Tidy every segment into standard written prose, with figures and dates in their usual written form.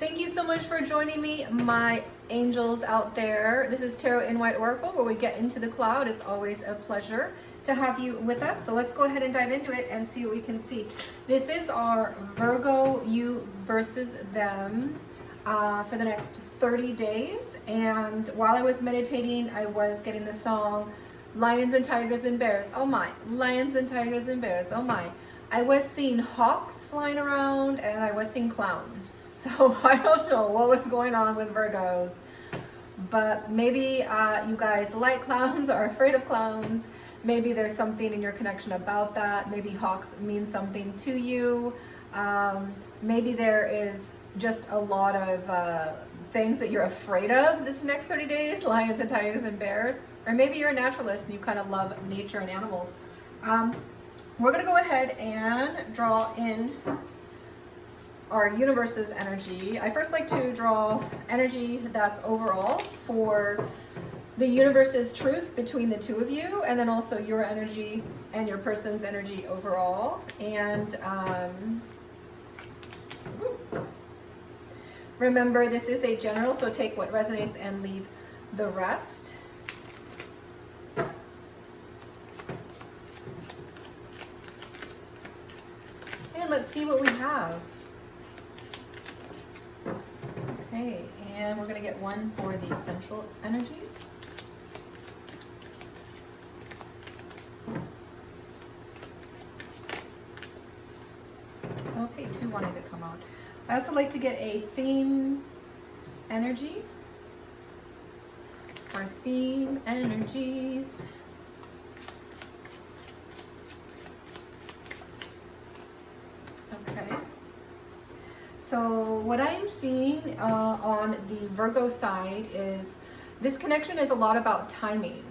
Thank you so much for joining me, my angels out there. This is Tarot in White Oracle, where we get into the cloud. It's always a pleasure to have you with us. So let's go ahead and dive into it and see what we can see. This is our Virgo you versus them for the next 30 days. And while I was meditating, I was getting the song Lions and Tigers and Bears. Oh my, lions and tigers and bears. Oh my. I was seeing hawks flying around and I was seeing clowns. So I don't know what was going on with Virgos, but maybe you guys like clowns or are afraid of clowns. Maybe there's something in your connection about that. Maybe hawks mean something to you. Maybe there is just a lot of things that you're afraid of this next 30 days, lions and tigers and bears. Or maybe you're a naturalist and you kind of love nature and animals. We're going to go ahead and draw in our universe's energy. I first like to draw energy that's overall for the universe's truth between the two of you, and then also your energy and your person's energy overall. And remember, this is a general, so take what resonates and leave the rest. And let's see what we have. Okay, and we're going to get one for the central energy. Okay, two wanted to come out. I also like to get a theme energy. Our theme energies. Okay. So what I'm seeing on the Virgo side is this connection is a lot about timing.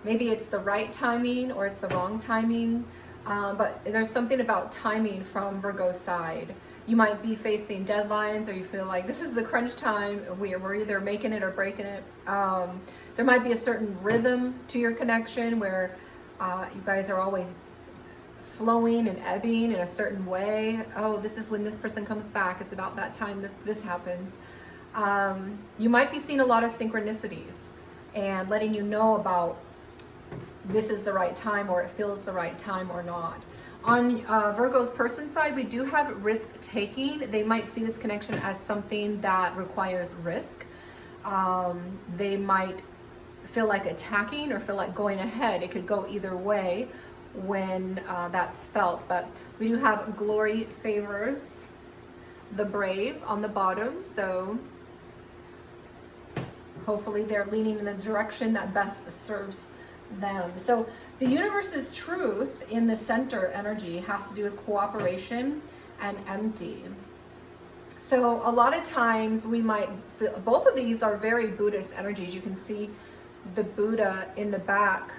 Maybe it's the right timing or it's the wrong timing, but there's something about timing from Virgo's side. You might be facing deadlines, or you feel like this is the crunch time. We're either making it or breaking it. There might be a certain rhythm to your connection where you guys are always flowing and ebbing in a certain way. Oh, this is when this person comes back. It's about that time this happens. You might be seeing a lot of synchronicities and letting you know about this is the right time, or it feels the right time or not. On Virgo's person side, we do have risk taking. They might see this connection as something that requires risk. They might feel like attacking or feel like going ahead. It could go either way when that's felt, but we do have glory favors the brave on the bottom, so hopefully they're leaning in the direction that best serves them. So the universe's truth in the center energy has to do with cooperation and empty. So a lot of times we might feel, both of these are very Buddhist energies. You can see the Buddha in the back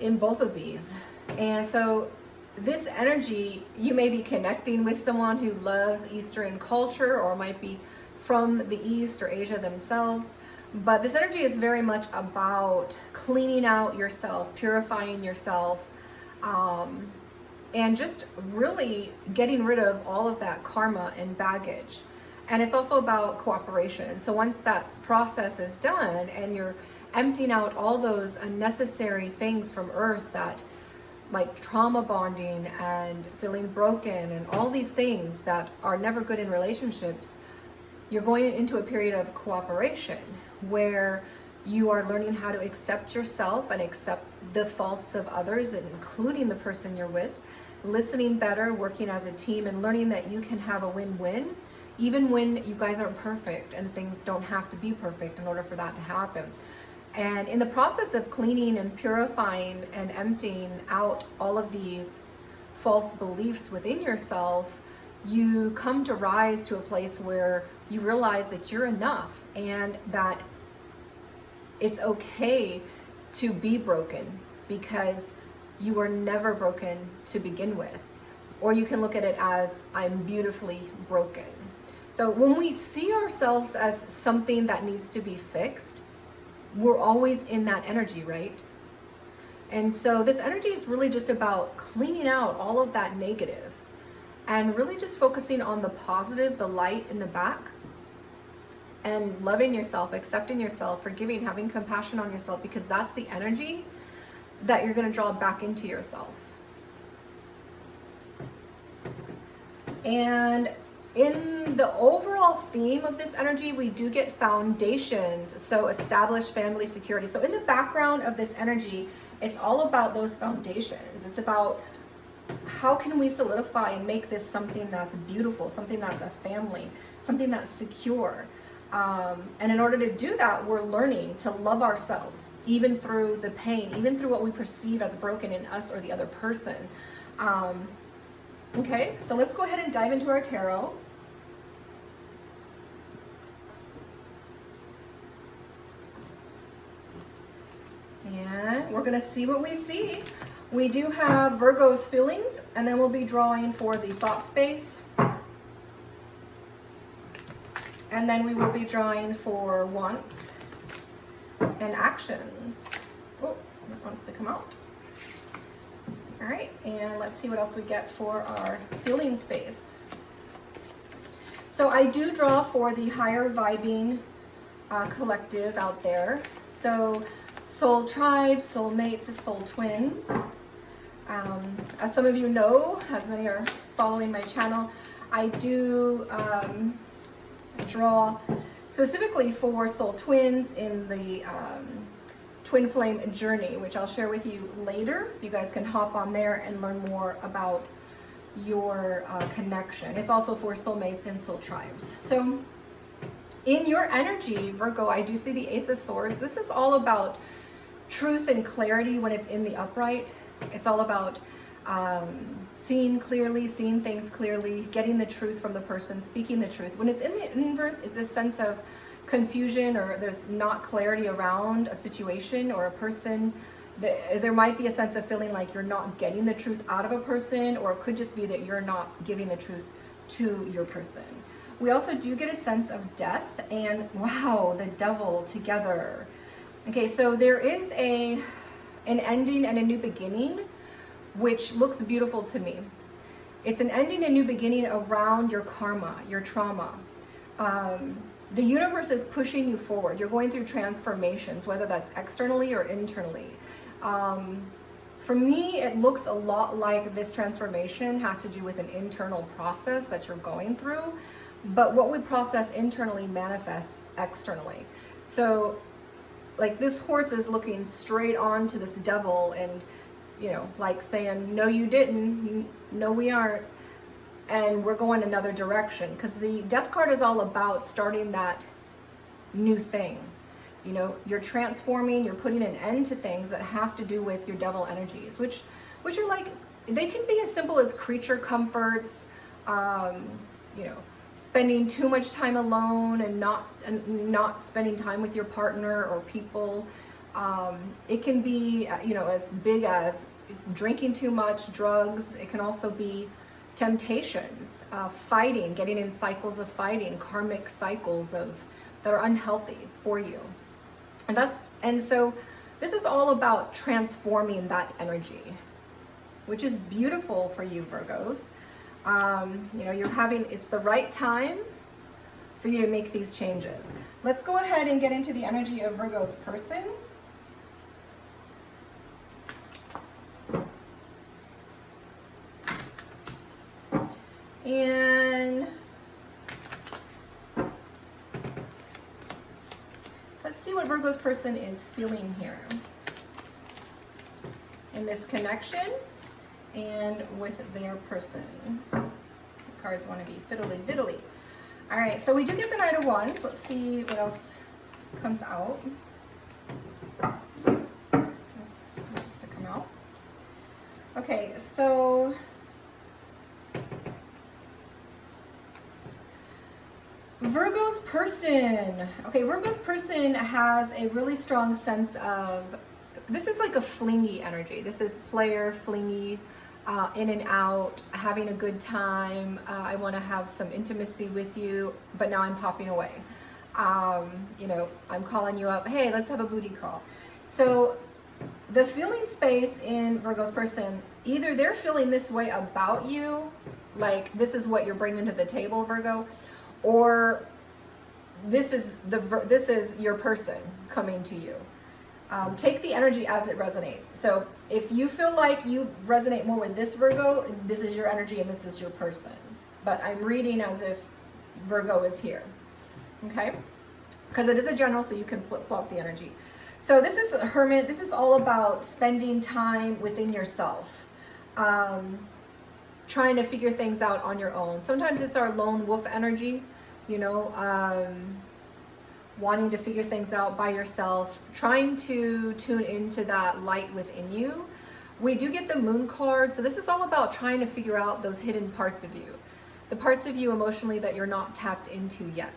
in both of these. And so this energy, you may be connecting with someone who loves Eastern culture or might be from the East or Asia themselves, but this energy is very much about cleaning out yourself, purifying yourself, and just really getting rid of all of that karma and baggage. And it's also about cooperation. So once that process is done and you're emptying out all those unnecessary things from earth, that like trauma bonding and feeling broken and all these things that are never good in relationships, you're going into a period of cooperation where you are learning how to accept yourself and accept the faults of others, including the person you're with, listening better, working as a team, and learning that you can have a win-win even when you guys aren't perfect and things don't have to be perfect in order for that to happen. And in the process of cleaning and purifying and emptying out all of these false beliefs within yourself, you come to rise to a place where you realize that you're enough and that it's okay to be broken because you were never broken to begin with. Or you can look at it as, I'm beautifully broken. So when we see ourselves as something that needs to be fixed, we're always in that energy, right? And so this energy is really just about cleaning out all of that negative and really just focusing on the positive, the light in the back, and loving yourself, accepting yourself, forgiving, having compassion on yourself, because that's the energy that you're going to draw back into yourself. And in the overall theme of this energy, we do get foundations, so established family security. So in the background of this energy, it's all about those foundations. It's about how can we solidify and make this something that's beautiful, something that's a family, something that's secure. And in order to do that, we're learning to love ourselves, even through the pain, even through what we perceive as broken in us or the other person. Okay, so let's go ahead and dive into our tarot. And we're going to see what we see. We do have Virgo's feelings, and then we'll be drawing for the thought space. And then we will be drawing for wants and actions. Oh, that wants to come out. All right, and let's see what else we get for our feeling space. So I do draw for the higher vibing collective out there. So soul tribes, soul mates, soul twins. As some of you know, as many are following my channel, I do draw specifically for soul twins in the twin flame journey, which I'll share with you later, so you guys can hop on there and learn more about your connection. It's also for soulmates and soul tribes. So in your energy, Virgo, I do see the Ace of Swords. This is all about truth and clarity when it's in the upright. It's all about seeing clearly, seeing things clearly, getting the truth from the person, speaking the truth. When it's in the inverse, it's a sense of confusion, or there's not clarity around a situation or a person. There might be a sense of feeling like you're not getting the truth out of a person, or it could just be that you're not giving the truth to your person. We also do get a sense of death and, wow, the devil together. Okay, so there is an ending and a new beginning, which looks beautiful to me. It's an ending and new beginning around your karma, your trauma. The universe is pushing you forward. You're going through transformations, whether that's externally or internally. For me, it looks a lot like this transformation has to do with an internal process that you're going through, but what we process internally manifests externally. So like this horse is looking straight on to this devil and, you know, like saying, no, you didn't, no, we aren't. And we're going another direction, because the death card is all about starting that new thing. You know, you're transforming, you're putting an end to things that have to do with your devil energies, which are like, they can be as simple as creature comforts, you know, spending too much time alone and not spending time with your partner or people. It can be, you know, as big as drinking too much, drugs. It can also be temptations, fighting, getting in cycles of fighting, karmic cycles that are unhealthy for you. And so this is all about transforming that energy, which is beautiful for you, Virgos. You know, it's the right time for you to make these changes. Let's go ahead and get into the energy of Virgo's person. And let's see what Virgo's person is feeling here in this connection and with their person. The cards want to be fiddly diddly. All right, so we do get the Knight of Wands. Let's see what else comes out. This needs to come out. Okay, so Virgo's person. Okay, Virgo's person has a really strong sense of, this is like a flingy energy. This is player, flingy, in and out, having a good time. I want to have some intimacy with you, but now I'm popping away. You know, I'm calling you up. Hey, let's have a booty call. So the feeling space in Virgo's person, either they're feeling this way about you, like this is what you're bringing to the table, Virgo, or this is your person coming to you. Take the energy as it resonates. So if you feel like you resonate more with this Virgo, this is your energy and this is your person. But I'm reading as if Virgo is here, okay? Because it is a general, so you can flip-flop the energy. So this is Hermit. This is all about spending time within yourself, trying to figure things out on your own. Sometimes it's our lone wolf energy, you know, wanting to figure things out by yourself, trying to tune into that light within you. We do get the Moon card, so this is all about trying to figure out those hidden parts of you, the parts of you emotionally that you're not tapped into yet,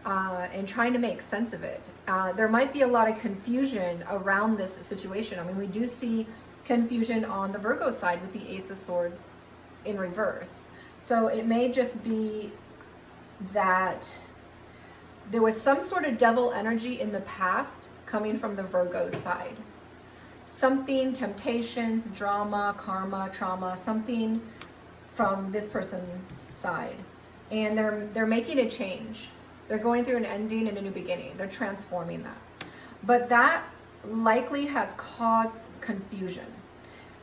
and trying to make sense of it. There might be a lot of confusion around this situation. I mean, we do see confusion on the Virgo side with the Ace of Swords in reverse. So it may just be that there was some sort of devil energy in the past coming from the Virgo side. Something, temptations, drama, karma, trauma, something from this person's side. And they're making a change. They're going through an ending and a new beginning. They're transforming that. But that likely has caused confusion.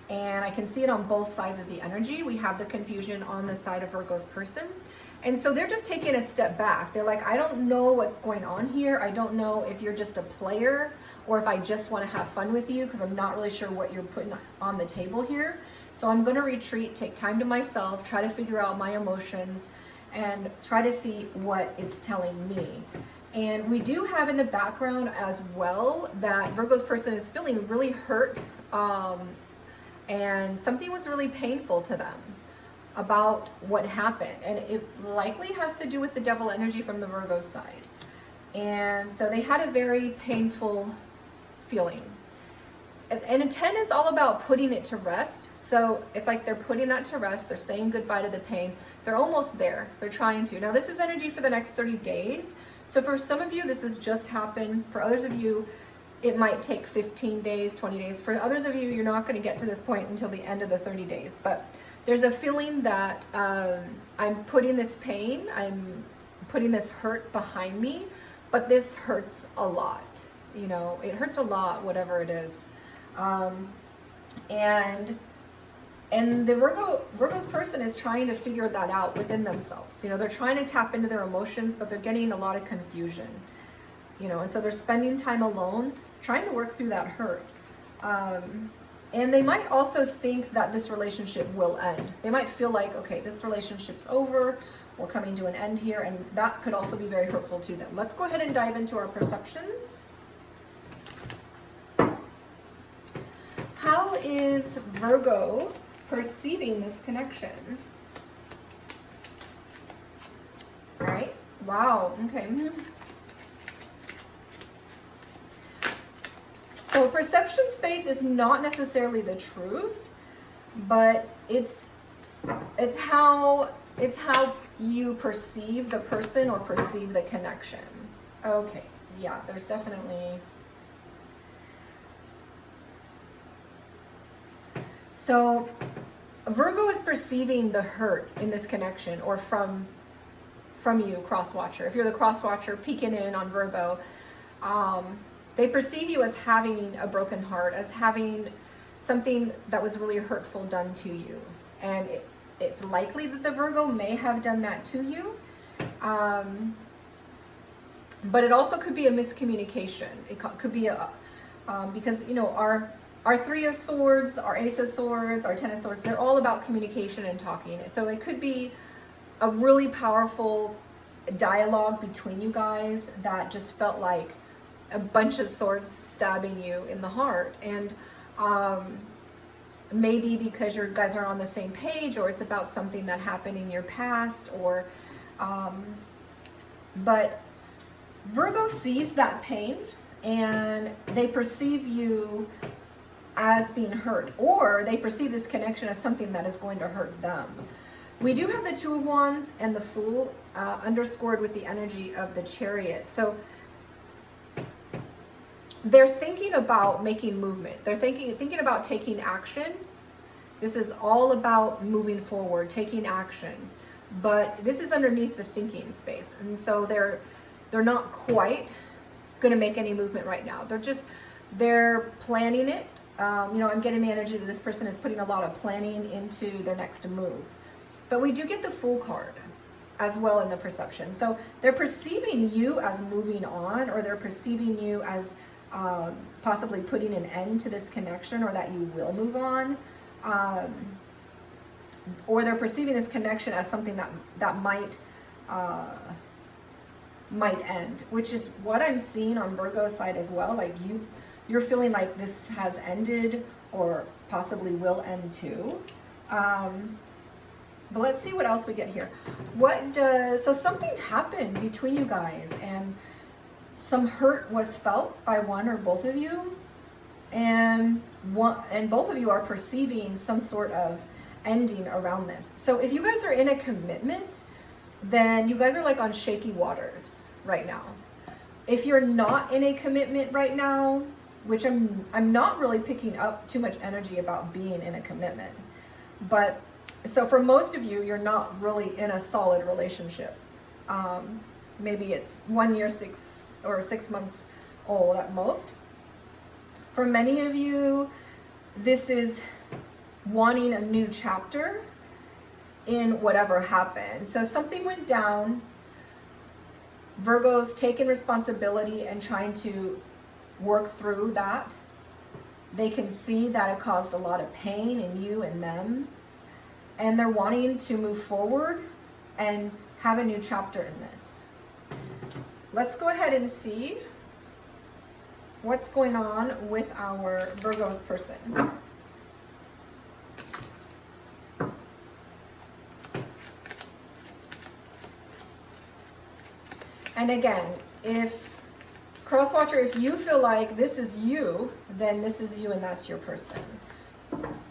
And I can see it on both sides of the energy. We have the confusion on the side of Virgo's person. And so they're just taking a step back. They're like, I don't know what's going on here. I don't know if you're just a player or if I just want to have fun with you, because I'm not really sure what you're putting on the table here. So I'm going to retreat, take time to myself, try to figure out my emotions, and try to see what it's telling me. And we do have in the background as well that Virgo's person is feeling really hurt, and something was really painful to them about what happened, and it likely has to do with the devil energy from the Virgo side. And so they had a very painful feeling. And a 10 is all about putting it to rest. So it's like they're putting that to rest. They're saying goodbye to the pain. They're almost there. They're trying to. Now this is energy for the next 30 days. So for some of you, this has just happened. For others of you, it might take 15 days, 20 days. For others of you, you're not going to get to this point until the end of the 30 days. But there's a feeling that I'm putting this pain, I'm putting this hurt behind me, but this hurts a lot. You know, it hurts a lot, whatever it is. And the Virgo's person is trying to figure that out within themselves. You know, they're trying to tap into their emotions, but they're getting a lot of confusion. You know, and so they're spending time alone, trying to work through that hurt. And they might also think that this relationship will end. They might feel like, okay, this relationship's over, we're coming to an end here, and that could also be very hurtful to them. Let's go ahead and dive into our perceptions. How is Virgo perceiving this connection? All right, wow, okay. So perception space is not necessarily the truth, but it's how you perceive the person or perceive the connection. Okay, yeah, there's definitely. So Virgo is perceiving the hurt in this connection, or from you, cross watcher. If you're the cross watcher peeking in on Virgo, they perceive you as having a broken heart, as having something that was really hurtful done to you. And it's likely that the Virgo may have done that to you. But it also could be a miscommunication. It could be because, you know, our 3 of Swords, our Ace of Swords, our 10 of Swords, they're all about communication and talking. So it could be a really powerful dialogue between you guys that just felt like a bunch of swords stabbing you in the heart. And maybe because you guys are on the same page, or it's about something that happened in your past, or but Virgo sees that pain and they perceive you as being hurt, or they perceive this connection as something that is going to hurt them. We do have the 2 of Wands and the Fool underscored with the energy of the Chariot. So they're thinking about making movement. They're thinking about taking action This is all about moving forward, taking action. But this is underneath the thinking space. And so they're not quite going to make any movement right now. They're planning it. I'm getting the energy that this person is putting a lot of planning into their next move. But we do get the Fool card as well in the perception. So they're perceiving you as moving on, or they're perceiving you as possibly putting an end to this connection, or that you will move on. Or they're perceiving this connection as something that might end, which is what I'm seeing on Virgo's side as well. Like you're feeling like this has ended, or possibly will end too. But let's see what else we get here. So something happened between you guys, and some hurt was felt by one or both of you, and both of you are perceiving some sort of ending around this. So if you guys are in a commitment, then you guys are like on shaky waters right now. If you're not in a commitment right now, which I'm not really picking up too much energy about being in a commitment, but so for most of you, you're not really in a solid relationship. Maybe it's 1 year, 6 months old at most. For many of you, this is wanting a new chapter in whatever happened. So something went down. Virgo's taking responsibility and trying to work through that. They can see that it caused a lot of pain in you and them. And they're wanting to move forward and have a new chapter in this. Let's go ahead and see what's going on with our Virgo's person. And again, if Crosswatcher, if you feel like this is you, then this is you and that's your person.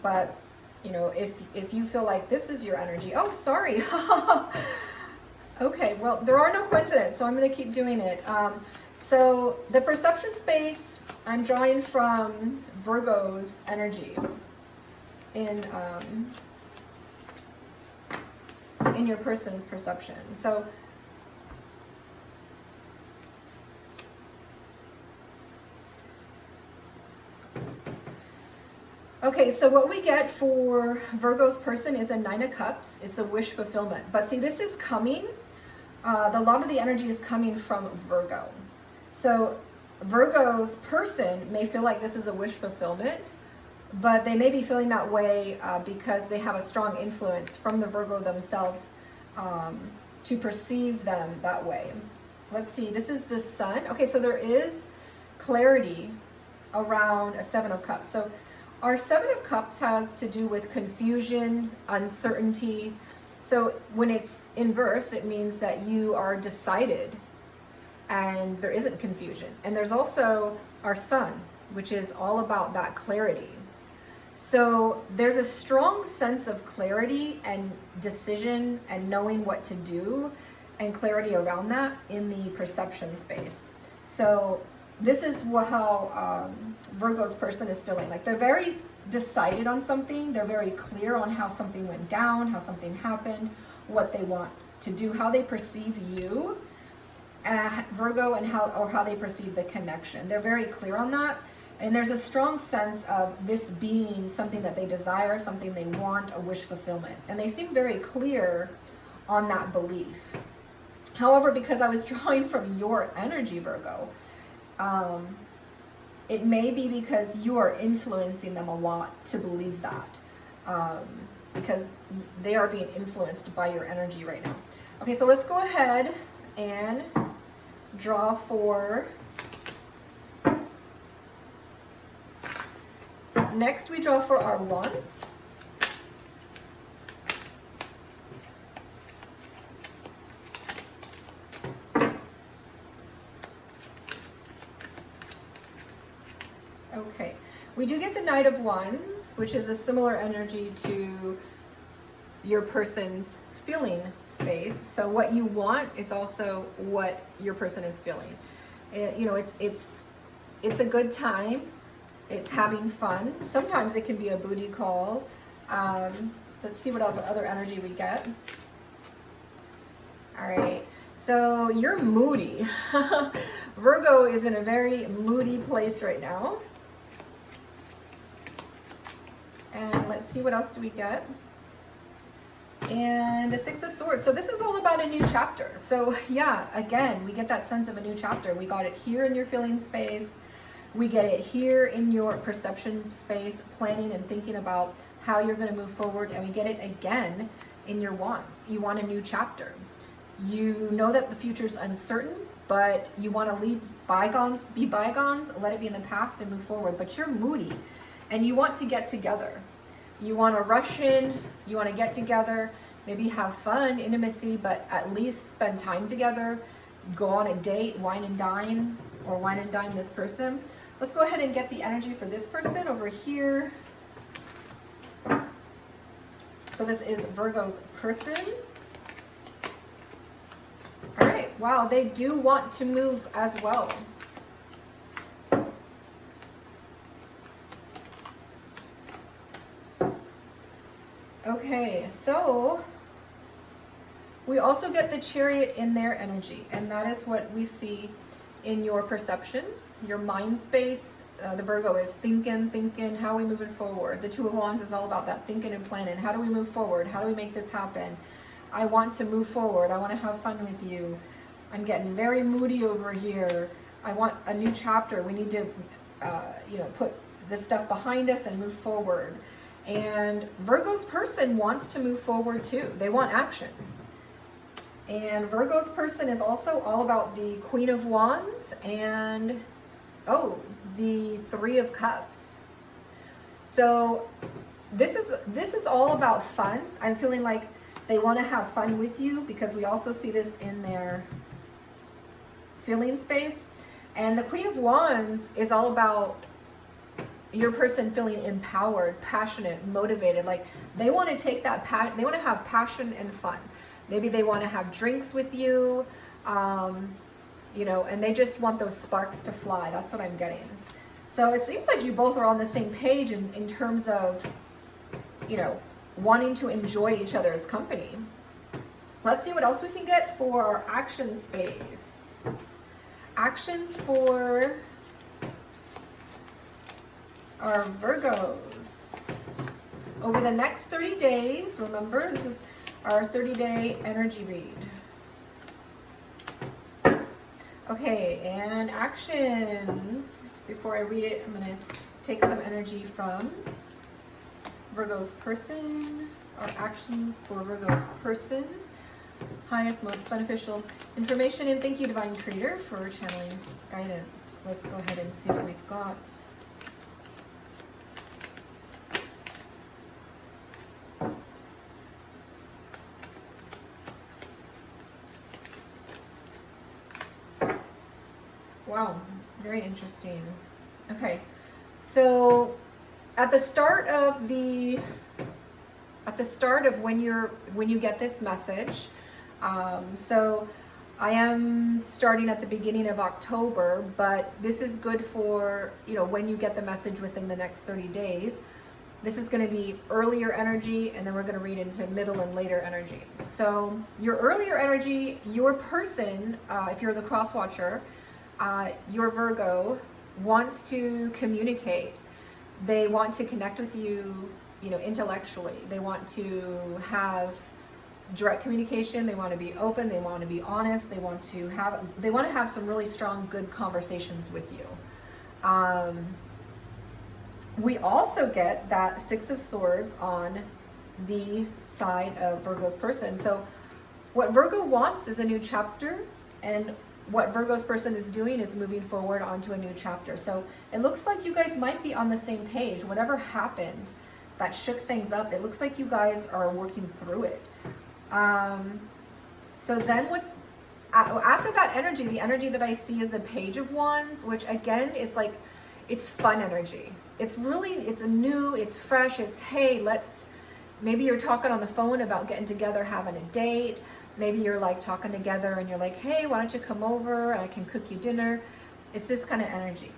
But, if you feel like this is your energy, oh, sorry. Okay, well, there are no coincidences, so I'm going to keep doing it. So the perception space, I'm drawing from Virgo's energy in your person's perception. So okay, so what we get for Virgo's person is a 9 of Cups. It's a wish fulfillment. But see, this is coming, a lot of the energy is coming from Virgo. So Virgo's person may feel like this is a wish fulfillment, but they may be feeling that way because they have a strong influence from the Virgo themselves to perceive them that way. Let's see, this is the Sun. Okay, so there is clarity around a 7 of Cups. So our 7 of Cups has to do with confusion, uncertainty. So when it's inverse, it means that you are decided and there isn't confusion. And there's also our Sun, which is all about that clarity. So there's a strong sense of clarity and decision and knowing what to do and clarity around that in the perception space. So this is how Virgo's person is feeling. Like they're very decided on something. They're very clear on how something went down, how something happened, what they want to do, how they perceive you, Virgo, and how they perceive the connection. They're very clear on that. And there's a strong sense of this being something that they desire, something they want, a wish fulfillment. And they seem very clear on that belief. However, because I was drawing from your energy, Virgo, it may be because you are influencing them a lot to believe that, because they are being influenced by your energy right now. Okay, so let's go ahead and draw for, next we draw for our wands. Okay, we do get the Knight of Wands, which is a similar energy to your person's feeling space. So what you want is also what your person is feeling. It's a good time. It's having fun. Sometimes it can be a booty call. Let's see what other energy we get. All right, so you're moody. Virgo is in a very moody place right now. And let's see, what else do we get? And the Six of Swords. So this is all about a new chapter. So yeah, again, we get that sense of a new chapter. We got it here in your feeling space. We get it here in your perception space, planning and thinking about how you're going to move forward. And we get it again in your wands. You want a new chapter. You know that the future's uncertain, but you want to leave bygones, be bygones, let it be in the past and move forward. But you're moody and you want to get together. You want to rush in, you want to get together, maybe have fun, intimacy, but at least spend time together, go on a date, wine and dine, or wine and dine this person. Let's go ahead and get the energy for this person over here. So this is Virgo's person. All right, wow, they do want to move as well. Okay, so we also get the Chariot in their energy, and that is what we see in your perceptions, your mind space. The Virgo is thinking, how are we moving forward? The Two of Wands is all about that thinking and planning. How do we move forward? How do we make this happen? I want to move forward. I want to have fun with you. I'm getting very moody over here. I want a new chapter. We need to, put this stuff behind us and move forward. And Virgo's person wants to move forward too. They want action. And Virgo's person is also all about the Queen of Wands and, the Three of Cups. So this is all about fun. I'm feeling like they want to have fun with you because we also see this in their feeling space. And the Queen of Wands is all about your person feeling empowered, passionate, motivated. Like they want to take that they want to have passion and fun. Maybe they want to have drinks with you, and they just want those sparks to fly. That's what I'm getting. So it seems like you both are on the same page in terms of, wanting to enjoy each other's company. Let's see what else we can get for our action space. Actions for our Virgos over the next 30 days. Remember, this is our 30-day energy read. Okay, and actions. Before I read it, I'm going to take some energy from Virgo's person. Our actions for Virgo's person. Highest, most beneficial information. And thank you, Divine Creator, for channeling guidance. Let's go ahead and see what we've got. Wow, very interesting. Okay, so at the start of when you get this message, so I am starting at the beginning of October, but this is good for, when you get the message within the next 30 days. This is going to be earlier energy, and then we're going to read into middle and later energy. So your earlier energy, your person, if you're the cross watcher, your Virgo wants to communicate. They want to connect with you, intellectually. They want to have direct communication. They want to be open. They want to be honest. They want to have some really strong, good conversations with you. We also get that Six of Swords on the side of Virgo's person. So what Virgo wants is a new chapter, and what Virgo's person is doing is moving forward onto a new chapter. So it looks like you guys might be on the same page. Whatever happened that shook things up, it looks like you guys are working through it. So then after that energy, the energy that I see is the Page of Wands, which again is like, it's fun energy. It's new, it's fresh, it's, hey, maybe you're talking on the phone about getting together, having a date. Maybe you're like talking together and you're like, hey, why don't you come over? I can cook you dinner. It's this kind of energy.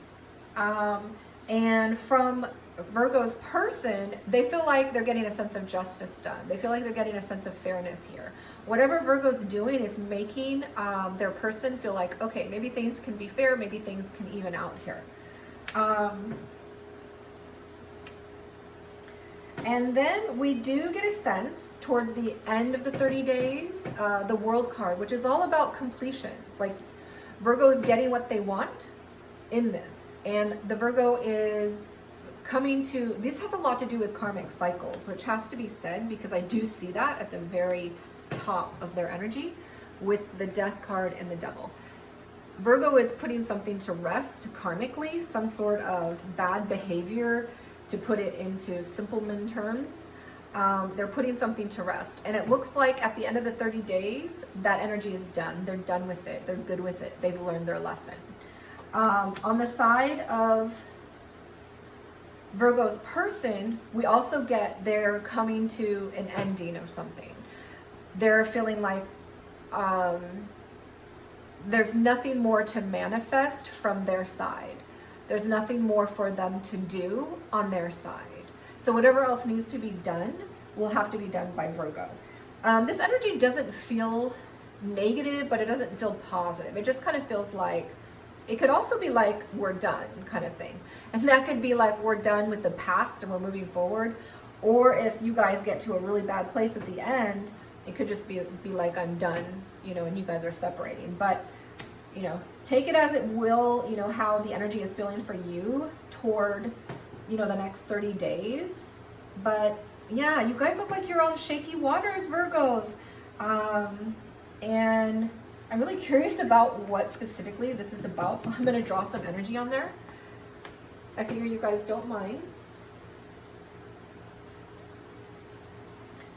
And from Virgo's person, they feel like they're getting a sense of justice done. They feel like they're getting a sense of fairness here. Whatever Virgo's doing is making their person feel like, okay, maybe things can be fair, maybe things can even out here. And then we do get a sense toward the end of the 30 days, the World card, which is all about completions. Like Virgo is getting what they want in this. And the Virgo is coming to, this has a lot to do with karmic cycles, which has to be said because I do see that at the very top of their energy with the Death card and the Devil. Virgo is putting something to rest karmically, some sort of bad behavior, to put it into simpleman terms. They're putting something to rest. And it looks like at the end of the 30 days, that energy is done. They're done with it. They're good with it. They've learned their lesson. On the side of Virgo's person, we also get they're coming to an ending of something. They're feeling like there's nothing more to manifest from their side. There's nothing more for them to do on their side. So whatever else needs to be done will have to be done by Virgo. This energy doesn't feel negative, but it doesn't feel positive. It just kind of feels like, it could also be like we're done kind of thing. And that could be like we're done with the past and we're moving forward. Or if you guys get to a really bad place at the end, it could just be like I'm done, you know, and you guys are separating. But you know, take it as it will, you know, how the energy is feeling for you toward, you know, the next 30 days. But yeah, you guys look like you're on shaky waters, Virgos. And I'm really curious about what specifically this is about. So I'm going to draw some energy on there. I figure you guys don't mind.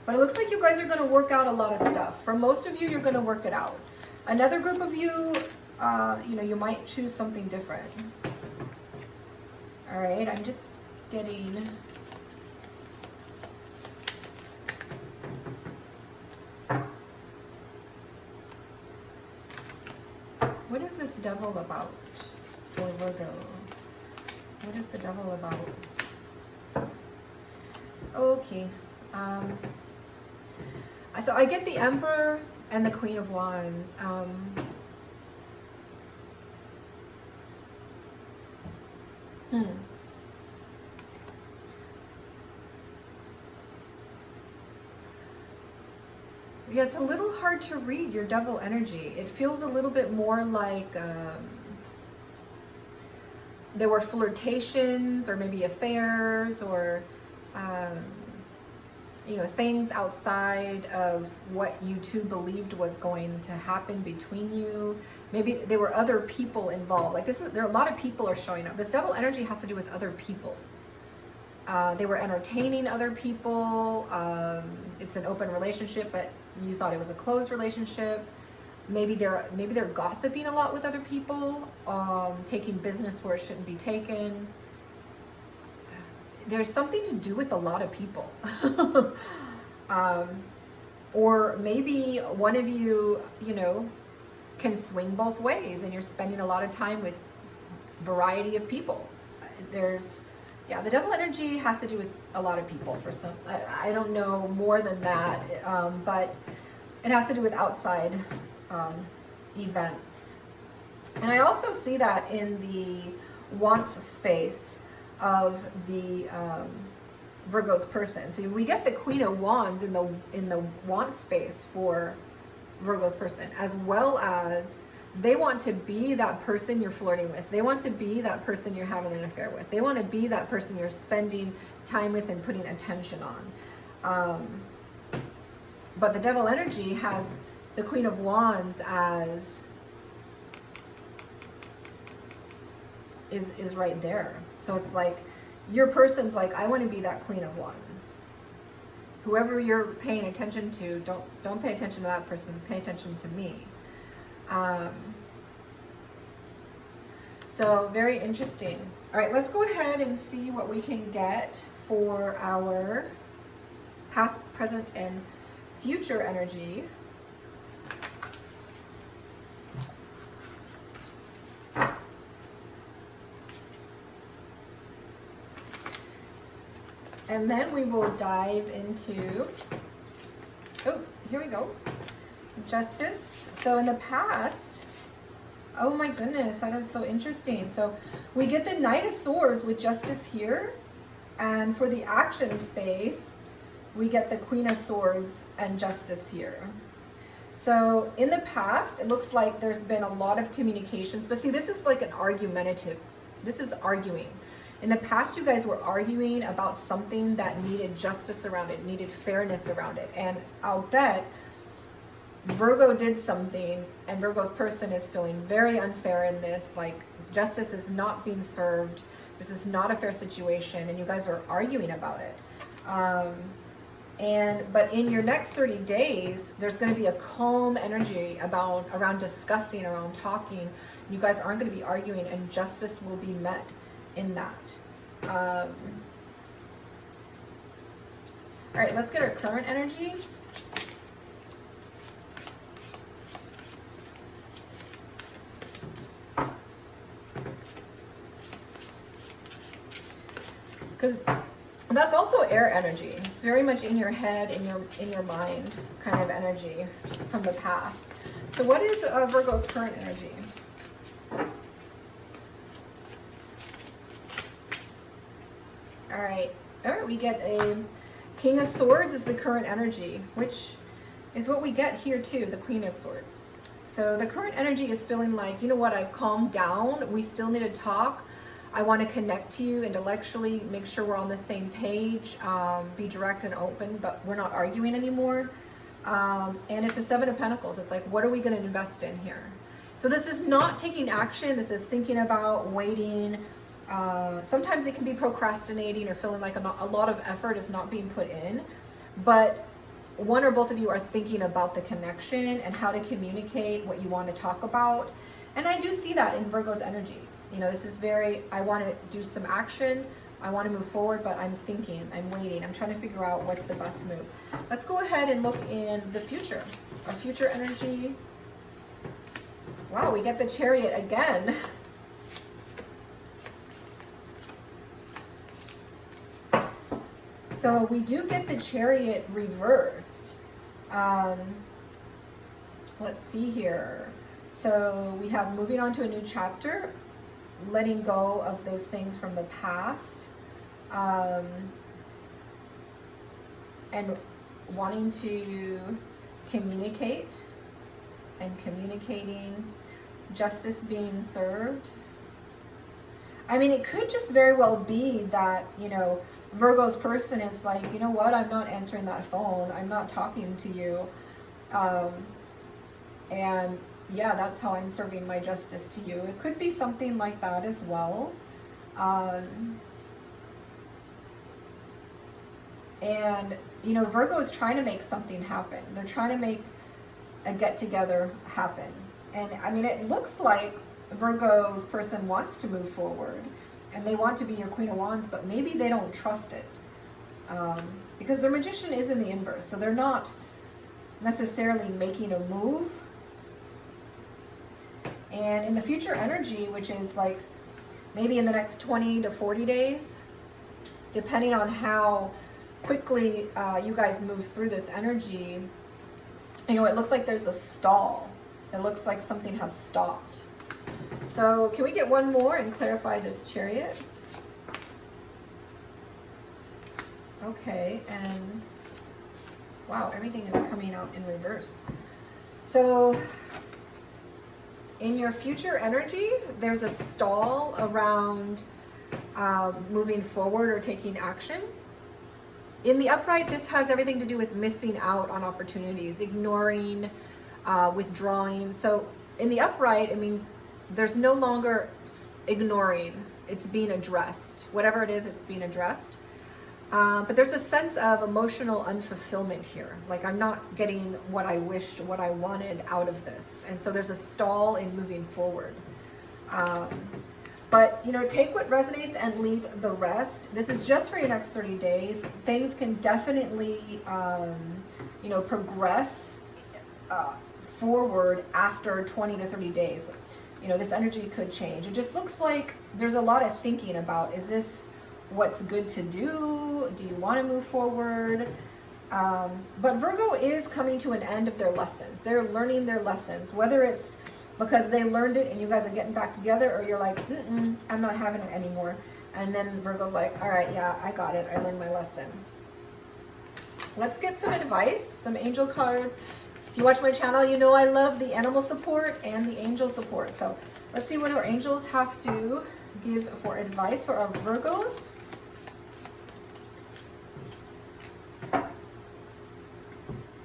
But it looks like you guys are going to work out a lot of stuff. For most of you, you're going to work it out. Another group of you, you know, you might choose something different. All right, I'm just getting... What is this Devil about for Virgo? What is the Devil about? Okay. So I get the Emperor and the Queen of Wands. Yeah, it's a little hard to read your Devil energy. It feels a little bit more like there were flirtations or maybe affairs or you know, things outside of what you two believed was going to happen between you. Maybe there were other people involved. Like there are a lot of people are showing up. This Devil energy has to do with other people. They were entertaining other people. It's an open relationship, but you thought it was a closed relationship. Maybe they're gossiping a lot with other people, taking business where it shouldn't be taken. There's something to do with a lot of people. Or maybe one of you, you know, can swing both ways and you're spending a lot of time with variety of people. Yeah, the Devil energy has to do with a lot of people for some, I don't know more than that, but it has to do with outside events. And I also see that in the wants space of the Virgo's person. So we get the Queen of Wands in the want space for Virgo's person, as well as they want to be that person you're flirting with. They want to be that person you're having an affair with. They want to be that person you're spending time with and putting attention on. But the Devil energy has the Queen of Wands as is right there. So it's like your person's like, I want to be that Queen of Wands. Whoever you're paying attention to, don't pay attention to that person. Pay attention to me. So very interesting. All right, let's go ahead and see what we can get for our past, present, and future energy. And then we will dive into, oh, here we go. Justice. So in the past, oh my goodness, that is so interesting. So we get the Knight of Swords with Justice here. And for the action space, we get the Queen of Swords and Justice here. So in the past, it looks like there's been a lot of communications. But see, this is like an argumentative. This is arguing. In the past, you guys were arguing about something that needed justice around it, needed fairness around it. And I'll bet Virgo did something, and Virgo's person is feeling very unfair in this. Like, justice is not being served. This is not a fair situation, and you guys are arguing about it. But in your next 30 days, there's going to be a calm energy around discussing, around talking. You guys aren't going to be arguing, and justice will be met in that. All right, let's get our current energy. Because that's also air energy. It's very much in your head, in your mind kind of energy from the past. So what is Virgo's current energy? All right, we get a King of Swords is the current energy, which is what we get here too, the Queen of Swords. So the current energy is feeling like, you know what, I've calmed down. We still need to talk. I want to connect to you intellectually, make sure we're on the same page, be direct and open, but we're not arguing anymore. And it's the Seven of Pentacles. It's like, what are we going to invest in here? So this is not taking action. This is thinking about, waiting. Sometimes it can be procrastinating or feeling like a lot of effort is not being put in. But one or both of you are thinking about the connection and how to communicate what you want to talk about. And I do see that in Virgo's energy. You know, this is very, I want to do some action. I want to move forward, but I'm thinking, I'm waiting. I'm trying to figure out what's the best move. Let's go ahead and look in the future. Our future energy. Wow, we get the Chariot again. So we do get the Chariot reversed. Let's see here. So we have moving on to a new chapter, letting go of those things from the past, and wanting to communicate and communicating, justice being served. I mean, it could just very well be that, you know, Virgo's person is like, you know what, I'm not answering that phone. I'm not talking to you. And yeah, that's how I'm serving my justice to you. It could be something like that as well. And, you know, Virgo is trying to make something happen. They're trying to make a get-together happen. And, I mean, it looks like Virgo's person wants to move forward. And they want to be your Queen of Wands, but maybe they don't trust it. Because their Magician is in the inverse. So they're not necessarily making a move. And in the future energy, which is like maybe in the next 20 to 40 days, depending on how quickly you guys move through this energy, you know, it looks like there's a stall. It looks like something has stopped. So can we get one more and clarify this Chariot? Okay, and wow, everything is coming out in reverse. So in your future energy, there's a stall around moving forward or taking action. In the upright, this has everything to do with missing out on opportunities, ignoring, withdrawing. So in the upright, it means there's no longer ignoring. It's being addressed. Whatever it is, it's being addressed. But there's a sense of emotional unfulfillment here. Like, I'm not getting what I wished, what I wanted out of this. And so there's a stall in moving forward. But, you know, take what resonates and leave the rest. This is just for your next 30 days. Things can definitely, you know, progress forward after 20 to 30 days. You know, this energy could change. It just looks like there's a lot of thinking about, is this what's good to do. Do you want to move forward? But Virgo is coming to an end of their lessons. They're learning their lessons, whether it's because they learned it and you guys are getting back together, or you're like, I'm not having it anymore. And then Virgo's like, all right, yeah, I got it. I learned my lesson. Let's get some advice, some angel cards. If you watch my channel, you know I love the animal support and the angel support. So let's see what our angels have to give for advice for our Virgos.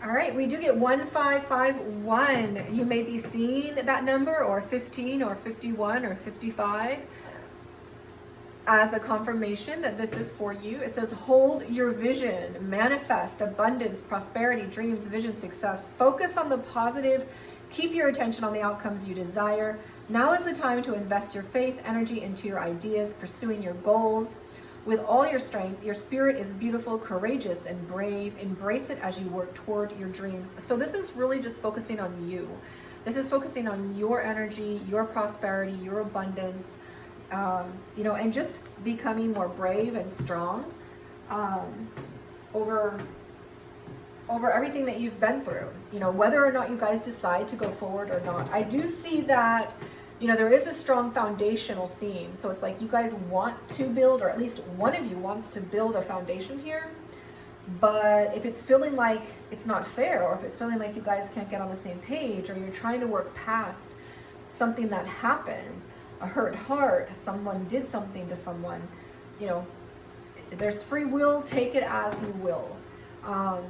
All right, we do get 1551. You may be seeing that number, or 15 or 51 or 55, as a confirmation that this is for you. It says, hold your vision, manifest abundance, prosperity, dreams, vision, success. Focus on the positive. Keep your attention on the outcomes you desire. Now is the time to invest your faith, energy into your ideas, pursuing your goals. With all your strength, your spirit is beautiful, courageous, and brave. Embrace it as you work toward your dreams. So this is really just focusing on you. This is focusing on your energy, your prosperity, your abundance, you know, and just becoming more brave and strong over everything that you've been through, you know, whether or not you guys decide to go forward or not. I do see that, you know, there is a strong foundational theme. So it's like you guys want to build, or at least one of you wants to build a foundation here. But if it's feeling like it's not fair, or if it's feeling like you guys can't get on the same page, or you're trying to work past something that happened, a hurt heart, someone did something to someone, you know, there's free will, take it as you will. All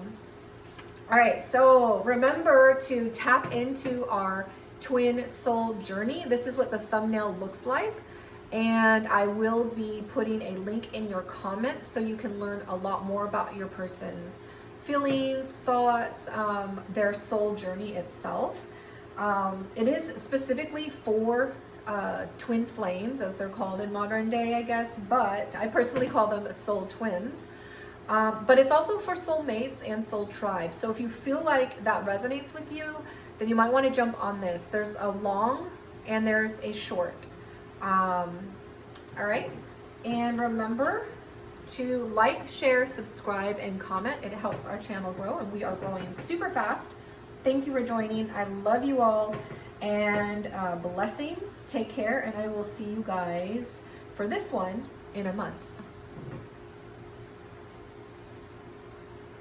right, so remember to tap into our twin soul journey. This is what the thumbnail looks like, and I will be putting a link in your comments so you can learn a lot more about your person's feelings, thoughts, their soul journey itself. It is specifically for twin flames, as they're called in modern day, I guess, but I personally call them soul twins. But it's also for soulmates and soul tribes. So if you feel like that resonates with you, then you might want to jump on this. There's a long and there's a short. All right. And remember to like, share, subscribe, and comment. It helps our channel grow, and we are growing super fast. Thank you for joining. I love you all, and blessings. Take care, and I will see you guys for this one in a month.